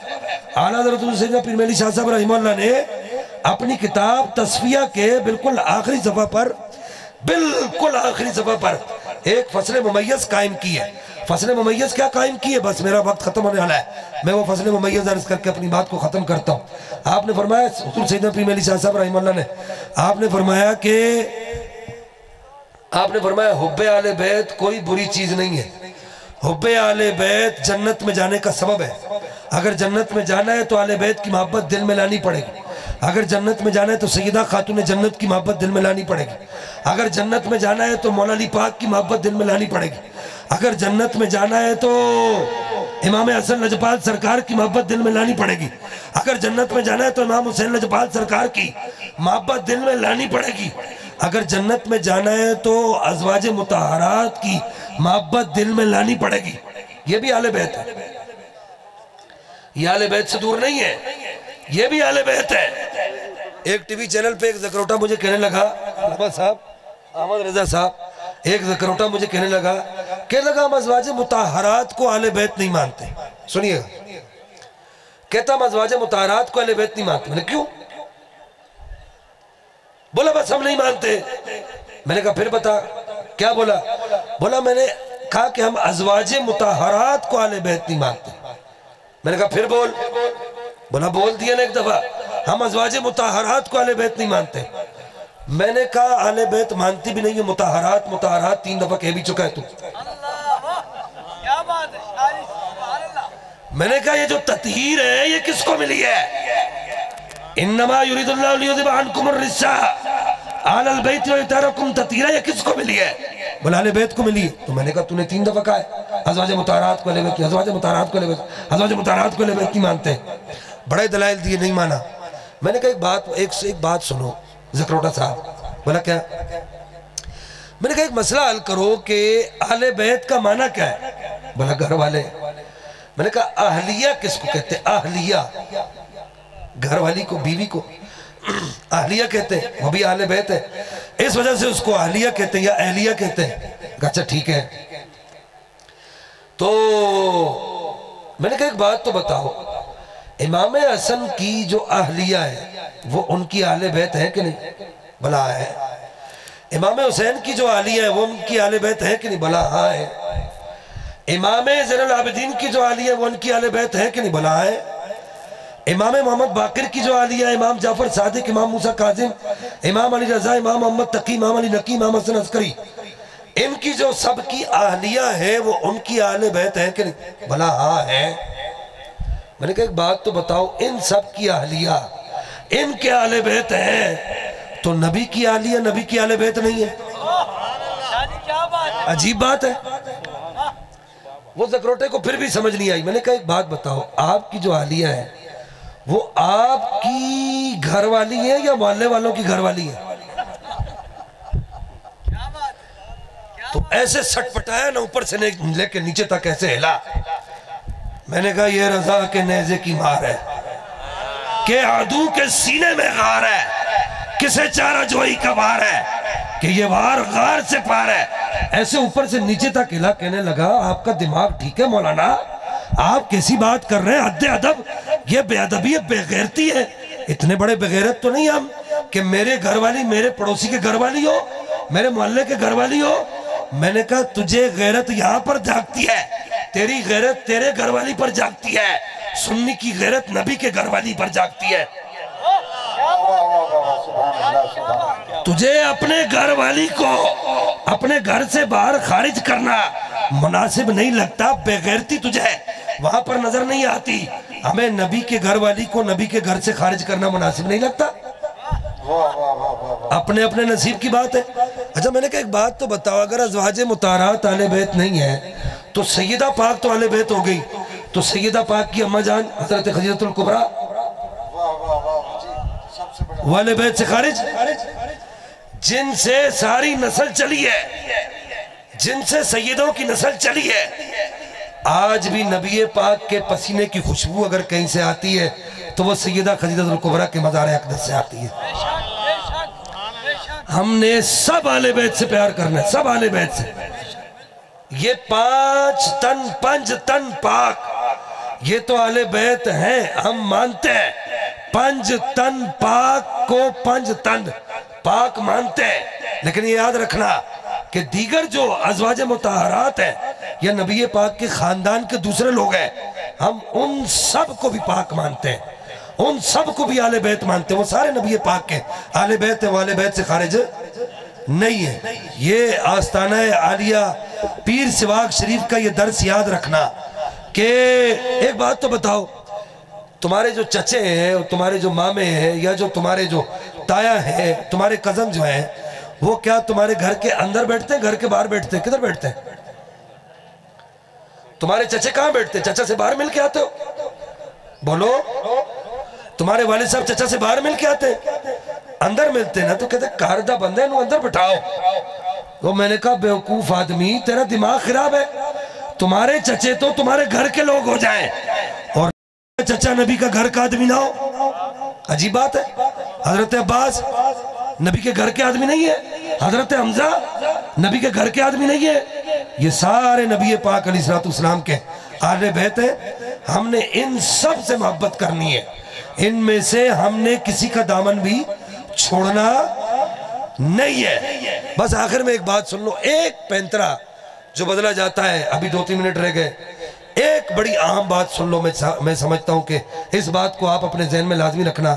اعلیٰ حضرت سیدنا پیر مہدی شاہ صاحب رحمہ اللہ نے اپنی کتاب تصفیہ کے بالکل آخری صفحہ پر ایک فصل ممیز قائم کی ہے. فصل ممیز کیا قائم کی ہے؟ بس میرا وقت ختم ہونے والا ہے، میں وہ فصل ممیز عرض کر کے اپنی بات کو ختم کرتا ہوں. آپ نے فرمایا حضور سیدنا پیر مہدی شاہ صاحب رحمہ اللہ نے آپ نے فرمایا حب اہل بیت کوئی بری چیز نہیں ہے، حب اہل بیت جنت میں جانے کا سبب ہے. اگر جنت میں جانا ہے تو اہل بیت کی محبت دل میں لانی پڑے گی. اگر جنت میں جانا ہے تو سیدہ خاتون جنت کی محبت دل میں لانی پڑے گی. اگر جنت میں جانا ہے تو مولا علی پاک کی محبت دل میں لانی پڑے گی. اگر جنت میں جانا ہے تو امام حسن لجپال سرکار کی محبت دل میں لانی پڑے گی. اگر جنت میں جانا ہے تو امام حسین لجپال سرکار کی محبت دل میں لانی پڑے گی. اگر جنت میں جانا ہے تو ازواج مطہرات کی محبت دل میں لانی پڑے گی. یہ بھی اہل بیت ہے، یہ اہل بیت سے دور نہیں ہے، یہ بھی اہل بیت ہے. ایک ٹی وی چینل پہ ایک زکروٹا مجھے کہنے لگا، احمد صاحب احمد رضا صاحب، ایک زکروٹا مجھے کہنے لگا ہم ازواج مطہرات کو اہل بیت نہیں مانتے. سنیے گا، کہتا ہم ازواج مطہرات کو اہل بیت نہیں مانتے. میں نے کیوں؟ بولا بس ہم نہیں مانتے. میں نے کہا پھر بتا کیا بولا؟ بولا میں نے کہا کہ ہم ازواج مطہرات کو اہل بیت نہیں مانتے. میں نے کہا پھر بول. بولا بول دیا نا ایک دفعہ، ہم ازواج مطہرات کو اہل بیت نہیں مانتے. میں نے کہا اہل بیت مانتی بھی نہیں ہے، مطہرات 3 دفعہ کہہ بھی چکا ہے تو. میں نے کہا یہ جو تطہیر ہے یہ کس کو ملی ہے؟ انما یرید اللہ لیذھب عنکم الرجس اہل البیت ویطہرکم تطہیرا، یہ کس کو ملی ہے؟ بولا اہل بیت کو ملی ہے. تو میں نے کہا تو نے 3 دفعہ کہا ہے ازواج مطہرات کو اہل بیت، ازواج مطہرات کو اہل بیت نہیں مانتے. بڑے دلائل دیے، نہیں مانا. میں نے کہا ایک بات سنو زکروٹا صاحب. بولا کیا؟ میں نے کہا ایک مسئلہ حل کرو کہ اہل بیت کا معنی کیا ہے؟ بولا گھر والے. میں نے کہا اہلیہ کس کو کہتے ہیں؟ اہلیہ گھر والی کو، بیوی کو اہلیہ کہتے ہیں، وہ بھی اہل بیت ہے، اس وجہ سے اس کو اہلیہ کہتے ہیں یا اہلیہ کہتے ہیں. اچھا ٹھیک ہے. تو میں نے کہا ایک بات تو بتاؤ، امام حسن کی جو اہلیہ ہے وہ ان کی اہل بیت ہے کہ نہیں؟ بلا ہے. امام حسین کی جو اہلیہ ہے وہ ان کی اہل بیت ہے کہ نہیں؟ بلا ہاں ہے. امام زین العابدین کی جو اہلیہ ہے وہ ان کی اہل بیت ہے کہ نہیں؟ بلا ہے. امام محمد باقر کی جو اہلیہ ہے، امام جعفر صادق، امام موسیٰ کاظم، امام علی رضا، امام محمد تقی، امام علی نقی، امام حسن عسکری، ان کی جو سب کی اہلیہ ہے وہ ان کی اہل بیت ہے کہ نہیں؟ بلا ہاں ہے. میں نے کہا ایک بات تو بتاؤ، ان سب کی اہلیہ ان کے اہل بیت ہیں تو نبی کی اہلیہ نبی کی اہل بیت نہیں ہے؟ عجیب بات ہے. وہ زکروٹے کو پھر بھی سمجھ نہیں آئی. میں نے کہا ایک بات بتاؤ، آپ کی جو اہلیہ ہے وہ آپ کی گھر والی ہے یا محلے والوں کی گھر والی ہے؟ تو ایسے سٹ پٹایا نا، اوپر سے لے کے نیچے تک ایسے ہلا. میں نے کہا یہ رضا کے نیزے کی مار ہے کہ عدو کے سینے میں غار ہے، کسے چارہ جوئی کا وار ہے کہ یہ وار غار سے پار ہے. ایسے اوپر سے نیچے تک ہلا. کہنے لگا آپ کا دماغ ٹھیک ہے مولانا؟ آپ کیسی بات کر رہے ہیں؟ حد ادب، یہ بے ادبی ہے، بے غیرتی ہے. اتنے بڑے بے غیرت تو نہیں ہم کہ میرے گھر والی میرے پڑوسی کے گھر والی ہو، میرے محلے کے گھر والی ہو میں نے کہا تجھے غیرت یہاں پر جاگتی ہے، تیری غیرت تیرے گھر والی پر جاگتی ہے، سنی کی غیرت نبی کے گھر والی پر جاگتی ہے۔ تجھے اپنے گھر والی کو اپنے گھر سے باہر خارج کرنا مناسب نہیں لگتا، بے غیرتی تجھے وہاں پر نظر نہیں آتی، ہمیں نبی کے گھر والی کو نبی کے گھر سے خارج کرنا مناسب نہیں لگتا۔ اپنے اپنے نصیب کی بات ہے۔ اچھا میں نے کہا ایک بات تو بتاؤ، اگر ازواج مطہرات اہل بیت نہیں ہے تو سیدہ پاک تو اہل بیت ہو گئی، تو سیدہ پاک کی اماں جان حضرت خدیجہ الکبریٰ وہ اہل بیت سے خارج، جن سے ساری نسل چلی ہے، جن سے سیدوں کی نسل چلی ہے۔ آج بھی نبی پاک کے پسینے کی خوشبو اگر کہیں سے آتی ہے تو وہ سیدہ خدیجہ الکبریٰ کے مزار اقدس سے آتی ہے۔ ہم نے سب اہل بیت سے پیار کرنا ہے، سب اہل بیت سے۔ یہ 5 تن پاک یہ تو اہل بیت ہیں، ہم مانتے ہیں 5 تن پاک کو 5 تن پاک مانتے ہیں، لیکن یہ یاد رکھنا کہ دیگر جو ازواج مطہرات ہیں یا نبی پاک کے خاندان کے دوسرے لوگ ہیں، ہم ان سب کو بھی پاک مانتے ہیں، ان سب کو بھی اہل بیت مانتے ہیں، وہ سارے نبی پاک کے اہل بیت ہیں، وہ اہل بیت سے خارج نہیں ہے۔ یہ آستانہ عالیہ پیر سواگ شریف کا یہ درس یاد رکھنا کہ ایک بات تو بتاؤ، تمہارے جو چچے ہیں، تمہارے جو مامے ہیں، یا جو تمہارے جو تایا ہیں، تمہارے کزن جو ہیں، وہ کیا تمہارے گھر کے اندر بیٹھتے ہیں، گھر کے باہر بیٹھتے ہیں؟ کدھر بیٹھتے ہیں؟ تمہارے چچے کہاں بیٹھتے ہیں؟ چچا سے باہر مل کے آتے ہو؟ بولو، تمہارے والد صاحب چچا سے باہر مل کے آتے ہیں؟ اندر ملتے ہیں نا، تو کہتے ہیں کاردہ بندے انہوں اندر بٹھاؤ۔ تو میں نے کہا بیوقوف آدمی، تیرا دماغ خراب ہے، تمہارے چچے تو تمہارے گھر کے لوگ ہو جائیں اور چچا نبی کا گھر کا آدمی نہ ہو، عجیب بات ہے۔ حضرت عباس نبی کے گھر کے آدمی نہیں ہے، حضرت حمزہ نبی کے گھر کے آدمی نہیں ہے، یہ سارے نبی پاک علیہ السلام کے اہل بیت ہیں۔ ہم نے ان سب سے محبت کرنی ہے، ان میں سے ہم نے کسی کا دامن بھی چھوڑنا نہیں ہے۔ بس آخر میں ایک بات سن لو، ایک پینترا جو بدلا جاتا ہے، ابھی 2-3 منٹ رہ گئے، ایک بڑی اہم بات سن لو، میں سمجھتا ہوں کہ اس بات کو آپ اپنے ذہن میں لازمی رکھنا۔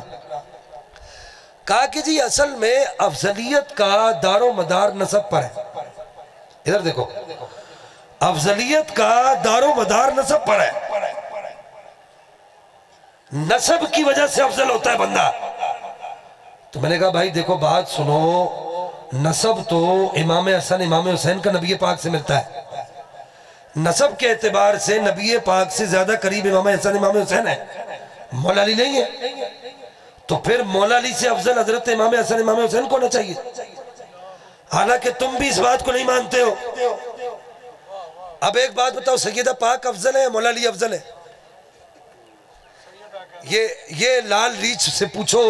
کہا کہ جی اصل میں افضلیت کا دار و مدار نسب پر ہے۔ ادھر دیکھو، افضلیت کا دار و مدار نسب پر ہے، نسب کی وجہ سے افضل ہوتا ہے بندہ۔ تو میں نے کہا بھائی دیکھو بات سنو، نسب تو امام حسن امام حسین کا نبی پاک سے ملتا ہے، نسب کے اعتبار سے نبی پاک سے زیادہ قریب امام حسن امام حسین ہے، مولا علی نہیں ہے، تو پھر مولا علی سے افضل حضرت امام حسن امام حسین کو ہونا چاہیے، حالانکہ تم بھی اس بات کو نہیں مانتے ہو۔ اب ایک بات بتاؤ، سیدہ پاک افضل ہے یا مولا علی افضل ہے؟ یہ لال ریچھ سے پوچھو،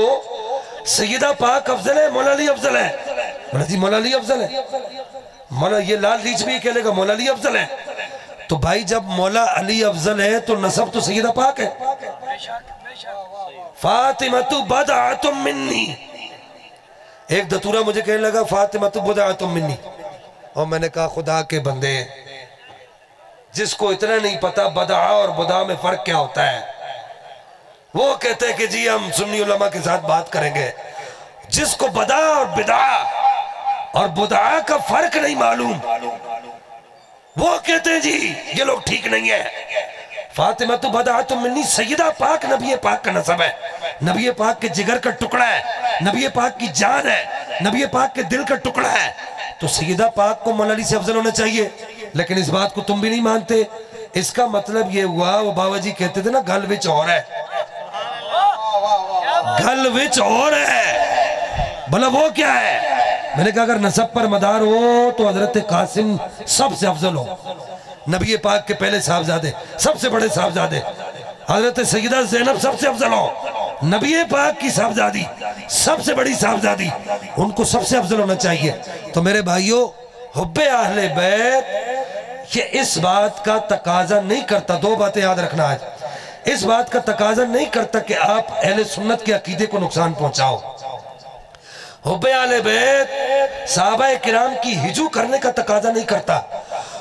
سیدہ پاک افضل ہے مولا علی افضل ہے؟ مولا جی مولا علی افضل ہے۔ مولا یہ لال ریچھ بھی کہہ لے گا مولا علی افضل ہے، تو بھائی جب مولا علی افضل ہے تو نسب تو سیدہ پاک ہے۔ فاطمۃ بضعۃ منی، ایک دتورہ مجھے کہنے لگا فاطمۃ بضعۃ منی، اور میں نے کہا خدا کے بندے، جس کو اتنا نہیں پتا بدعہ اور بدعہ میں فرق کیا ہوتا ہے، وہ کہتے ہیں کہ جی ہم سنی علماء کے ساتھ بات کریں گے، جس کو بدعہ اور بدعہ اور بدعہ کا فرق نہیں معلوم، وہ کہتے ہیں جی یہ لوگ ٹھیک نہیں ہے۔ فاطمہ تو بضعۃ منی، سیدہ پاک نبی پاک کا نسب ہے، نبی پاک کے جگر کا ٹکڑا ہے، نبی پاک کی جان ہے، نبی پاک کے دل کا ٹکڑا ہے، تو سیدہ پاک کو مولا علی سے افضل ہونا چاہیے، لیکن اس بات کو تم بھی نہیں مانتے۔ اس کا مطلب یہ ہوا، وہ بابا جی کہتے تھے نا گل وچ اور ہے، گل وچ اور ہے، بھلا وہ کیا ہے؟ میں نے کہا اگر نسب پر مدار ہو تو حضرت قاسم سب سے افضل ہو، نبی پاک کے پہلے صاحبزادے، سب سے بڑے صاحبزادے، حضرت سیدہ زینب سب سے افضل ہو، نبی پاک کی صاحبزادی سب سے بڑی صاحبزادی، ان کو سب سے افضل ہونا چاہیے۔ تو میرے بھائیو، حب اہل بیت یہ اس بات کا تقاضا نہیں کرتا، دو باتیں یاد رکھنا آج، اس بات کا تقاضا نہیں کرتا کہ آپ اہل سنت کے عقیدے کو نقصان پہنچاؤ۔ حب اہل بیت صحابہ کرام کی ہجو کرنے کا تقاضا نہیں کرتا،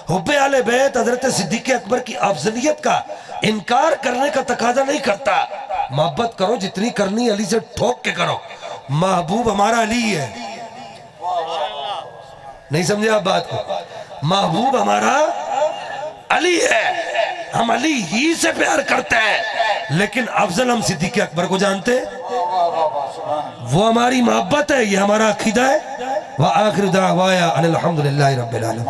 حب اہل بیت حضرت صدیق اکبر کی افضلیت کا انکار کرنے کا تقاضا نہیں کرتا۔ محبت کرو جتنی کرنی علی سے ٹھوک کے کرو، محبوب ہمارا علی ہے۔ نہیں سمجھے آپ بات کو؟ محبوب ہمارا علی ہے، ہم علی ہی سے پیار کرتے ہیں، لیکن افضل ہم صدیق اکبر کو جانتے ہیں۔ وہ ہماری محبت ہے، یہ ہمارا عقیدہ ہے۔ وآخر دعوایا ان الحمدللہ رب العالمین۔